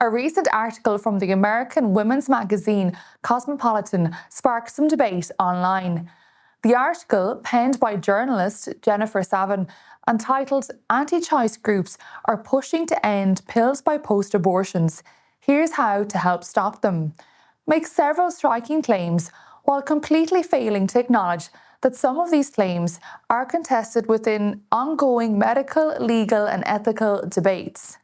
A recent article from the American women's magazine Cosmopolitan sparked some debate online. The article, penned by journalist Jennifer Savin and titled "Anti-Choice Groups Are Pushing to End Pills by Post Abortions. Here's How to Help Stop Them," makes several striking claims while completely failing to acknowledge that some of these claims are contested within ongoing medical, legal, and ethical debates.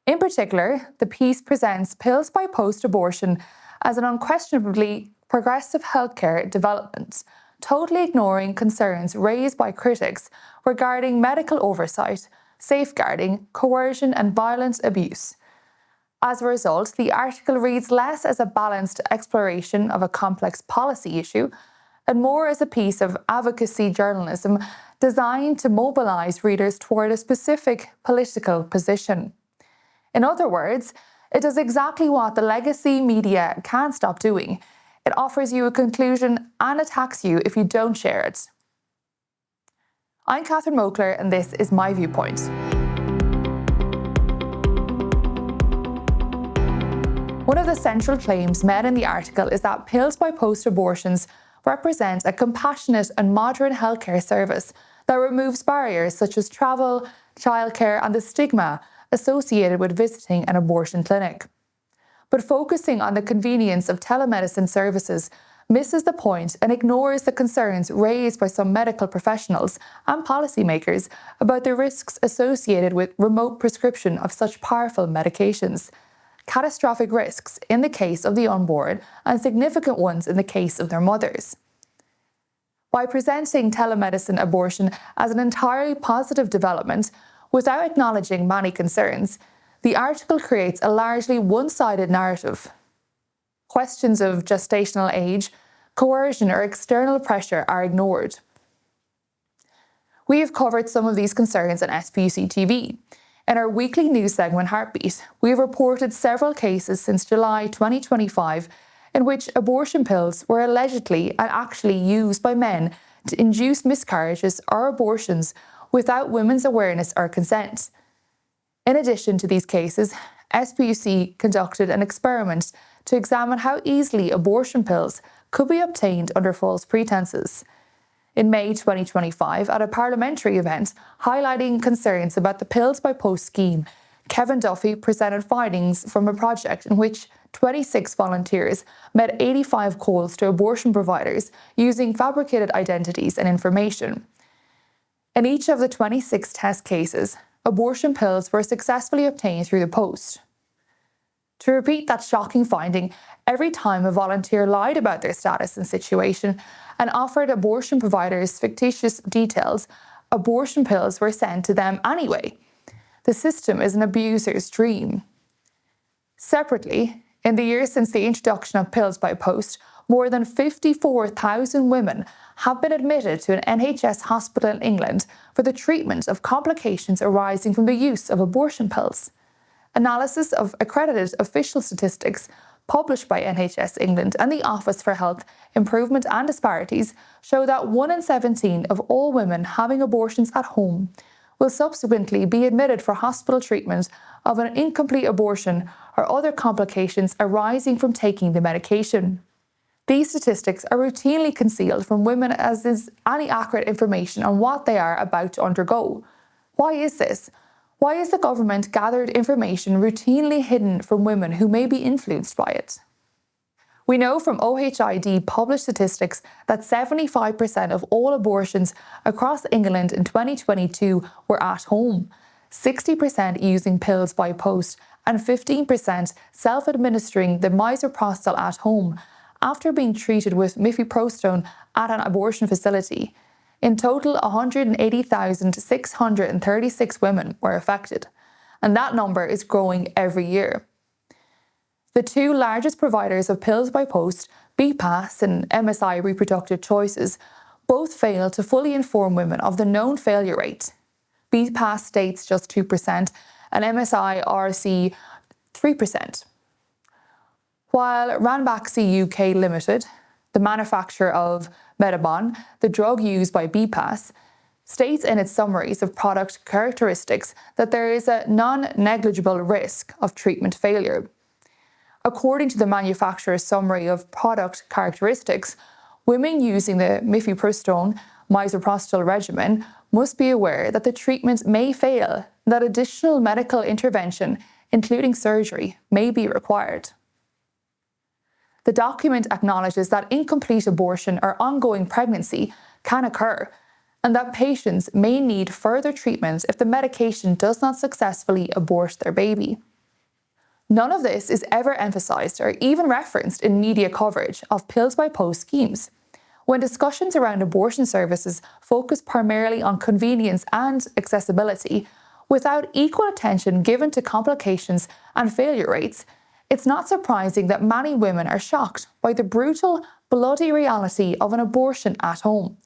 In particular, the piece presents pills by post-abortion as an unquestionably progressive healthcare development, totally ignoring concerns raised by critics regarding medical oversight, safeguarding, coercion, and violent abuse. As a result, the article reads less as a balanced exploration of a complex policy issue and more as a piece of advocacy journalism designed to mobilise readers toward a specific political position. In other words, it does exactly what the legacy media can't stop doing. It offers you a conclusion and attacks you if you don't share it. I'm Catherine Mokler, and this is My Viewpoint. One of the central claims made in the article is that pills by post-abortions represent a compassionate and modern healthcare service that removes barriers such as travel, childcare, and the stigma associated with visiting an abortion clinic. But focusing on the convenience of telemedicine services misses the point and ignores the concerns raised by some medical professionals and policymakers about the risks associated with remote prescription of such powerful medications, catastrophic risks in the case of the unborn and significant ones in the case of their mothers. By presenting telemedicine abortion as an entirely positive development, without acknowledging many concerns, the article creates a largely one-sided narrative. Questions of gestational age, coercion, or external pressure are ignored. We have covered some of these concerns on SPUCTV. In our weekly news segment Heartbeat, we have reported several cases since July 2025 in which abortion pills were allegedly and actually used by men to induce miscarriages or abortions without women's awareness or consent. In addition to these cases, SPUC conducted an experiment to examine how easily abortion pills could be obtained under false pretenses. In May 2025, at a parliamentary event highlighting concerns about the pills by post scheme, Kevin Duffy presented findings from a project in which 26 volunteers made 85 calls to abortion providers using fabricated identities and information. In each of the 26 test cases, abortion pills were successfully obtained through the post. To repeat that shocking finding, every time a volunteer lied about their status and situation and offered abortion providers fictitious details, abortion pills were sent to them anyway. The system is an abuser's dream. Separately, in the years since the introduction of pills by post, more than 54,000 women have been admitted to an NHS hospital in England for the treatment of complications arising from the use of abortion pills. Analysis of accredited official statistics published by NHS England and the Office for Health Improvement and Disparities show that 1 in 17 of all women having abortions at home will subsequently be admitted for hospital treatment of an incomplete abortion or other complications arising from taking the medication. These statistics are routinely concealed from women as is any accurate information on what they are about to undergo. Why is this? Why is the government gathered information routinely hidden from women who may be influenced by it? We know from OHID published statistics that 75% of all abortions across England in 2022 were at home, 60% using pills by post, and 15% self-administering the misoprostol at home after being treated with mifepristone at an abortion facility. In total, 180,636 women were affected, and that number is growing every year. The two largest providers of pills by post, BPAS and MSI Reproductive Choices, both fail to fully inform women of the known failure rate. BPAS states just 2% and MSI RC 3%. While Ranbaxy UK Limited, the manufacturer of Medabon, the drug used by BPAS, states in its summaries of product characteristics that there is a non-negligible risk of treatment failure. According to the manufacturer's summary of product characteristics, women using the mifepristone misoprostol regimen must be aware that the treatment may fail and that additional medical intervention, including surgery, may be required. The document acknowledges that incomplete abortion or ongoing pregnancy can occur, and that patients may need further treatment if the medication does not successfully abort their baby. None of this is ever emphasised or even referenced in media coverage of pills by post schemes, when discussions around abortion services focus primarily on convenience and accessibility, without equal attention given to complications and failure rates. It's not surprising that many women are shocked by the brutal, bloody reality of an abortion at home.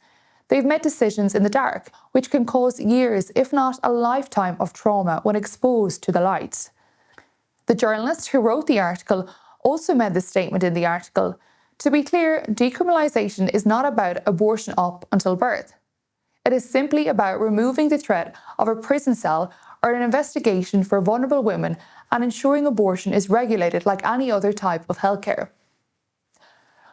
They've made decisions in the dark, which can cause years, if not a lifetime, of trauma when exposed to the light. The journalist who wrote the article also made the statement in the article: to be clear, decriminalisation is not about abortion up until birth. It is simply about removing the threat of a prison cell or an investigation for vulnerable women and ensuring abortion is regulated like any other type of healthcare.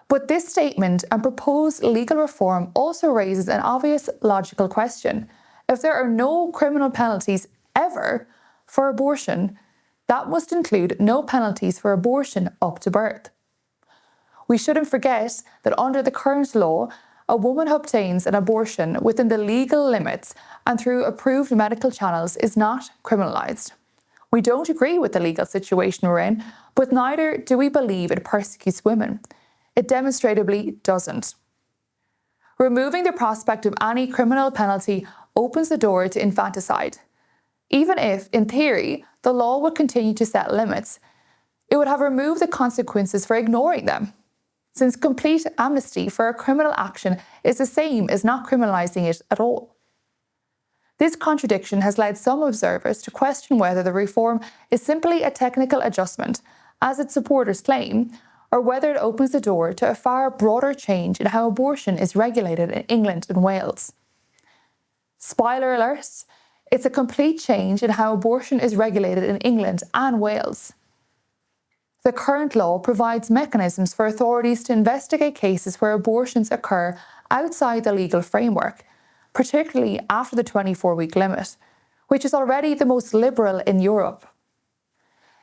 But this statement and proposed legal reform also raises an obvious logical question. If there are no criminal penalties ever for abortion, that must include no penalties for abortion up to birth. We shouldn't forget that under the current law, a woman who obtains an abortion within the legal limits and through approved medical channels is not criminalised. We don't agree with the legal situation we're in, but neither do we believe it persecutes women. It demonstrably doesn't. Removing the prospect of any criminal penalty opens the door to infanticide. Even if, in theory, the law would continue to set limits, it would have removed the consequences for ignoring them, since complete amnesty for a criminal action is the same as not criminalising it at all. This contradiction has led some observers to question whether the reform is simply a technical adjustment, as its supporters claim, or whether it opens the door to a far broader change in how abortion is regulated in England and Wales. Spoiler alert, it's a complete change in how abortion is regulated in England and Wales. The current law provides mechanisms for authorities to investigate cases where abortions occur outside the legal framework, particularly after the 24-week limit, which is already the most liberal in Europe.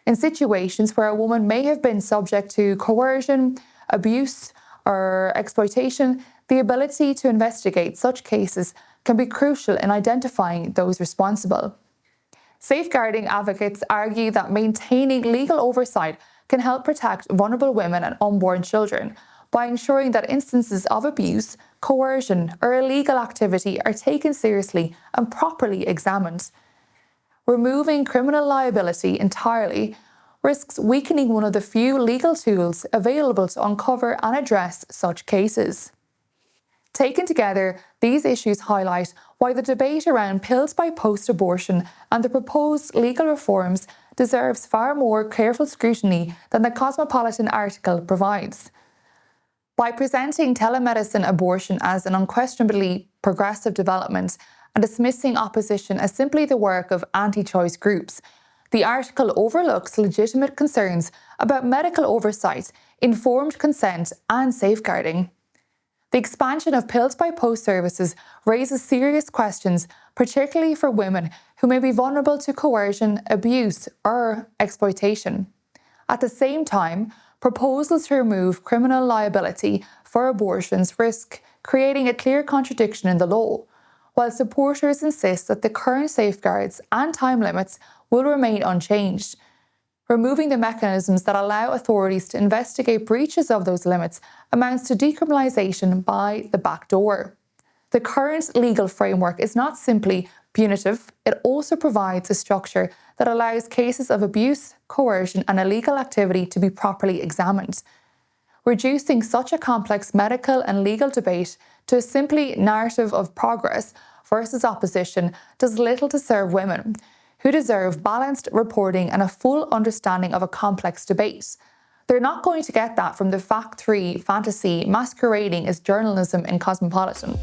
In situations where a woman may have been subject to coercion, abuse, or exploitation, the ability to investigate such cases can be crucial in identifying those responsible. Safeguarding advocates argue that maintaining legal oversight can help protect vulnerable women and unborn children by ensuring that instances of abuse, coercion, or illegal activity are taken seriously and properly examined. Removing criminal liability entirely risks weakening one of the few legal tools available to uncover and address such cases. Taken together, these issues highlight why the debate around pills by post-abortion and the proposed legal reforms deserves far more careful scrutiny than the Cosmopolitan article provides. By presenting telemedicine abortion as an unquestionably progressive development and dismissing opposition as simply the work of anti-choice groups, the article overlooks legitimate concerns about medical oversight, informed consent, and safeguarding. The expansion of pills by post services raises serious questions, particularly for women who may be vulnerable to coercion, abuse, or exploitation. At the same time, proposals to remove criminal liability for abortions risk creating a clear contradiction in the law, while supporters insist that the current safeguards and time limits will remain unchanged. Removing the mechanisms that allow authorities to investigate breaches of those limits amounts to decriminalisation by the back door. The current legal framework is not simply punitive, it also provides a structure that allows cases of abuse, coercion, and illegal activity to be properly examined. Reducing such a complex medical and legal debate to a simply narrative of progress versus opposition does little to serve women, who deserve balanced reporting and a full understanding of a complex debate. They're not going to get that from the fact-free fantasy masquerading as journalism in Cosmopolitan.